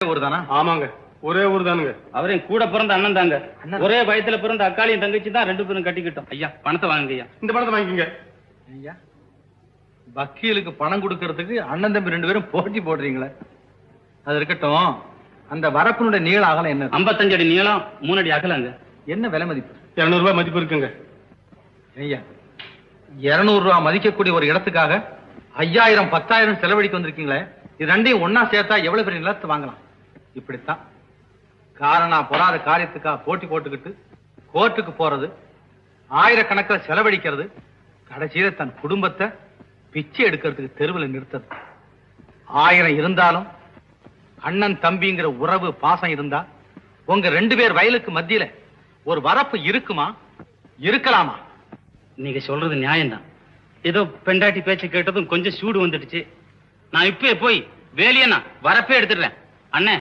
ஊர் தானா? ஆமாங்க, ஒரே ஊர் தானுங்க. அவரையும் கூட பிறந்த அண்ணன் தாங்க. ஒரே வயத்துல பிறந்த அக்காளியும் தங்கச்சி தான், ரெண்டு பேரும் கட்டிக்கிட்டோம். ஐயா பணத்தை வாங்குங்க ஐயா. இந்த பணத்தை வாங்கிக்கங்க ஐயா. வக்கீலுக்கு பணம் கொடுக்கறதுக்கு அண்ணன் தம்பி ரெண்டு பேரும் போட்டி போடுறீங்களே, அது இருக்கட்டும். அந்த வரப்பினுடைய நீள அகலம் என்ன? 55 அடி நீளம், 3 அடி அகலங்க. என்ன விலை மதிப்பு? 200 ரூபாய் மதிப்பு இருக்குங்க. ஐயா, 200 ரூபாய் மதிக்கக்கூடிய ஒரு இடத்துக்காக 5000 10,000 செலவழிக்க வந்திருக்கீங்களே, இது ரெண்டையும் ஒன்னா சேர்த்தா எவ்வளவு பெரிய நிலத்தை வாங்கலாம்? இப்படித்தான் காரணா பொறாத காரியத்துக்காக போட்டி போட்டுக்கிட்டு கோர்ட்டுக்கு போறது, ஆயிரக்கணக்கில் செலவழிக்கிறது, கடைசியில தன் குடும்பத்தை பிச்சை எடுக்கிறதுக்கு தெருவில் நிறுத்தது. 1000 இருந்தாலும் அண்ணன் தம்பிங்கிற உறவு பாசம் இருந்தா உங்க 2 பேர் வயலுக்கு மத்தியில ஒரு வரப்பு இருக்குமா? இருக்கலாமா? நீங்க சொல்றது நியாயம்தான். ஏதோ பெண்டாட்டி பேச்சு கேட்டதும் கொஞ்சம் சூடு வந்துடுச்சு. நான் இப்பவே போய் வேலையை நான் வரப்பே எடுத்துடுறேன். அண்ணே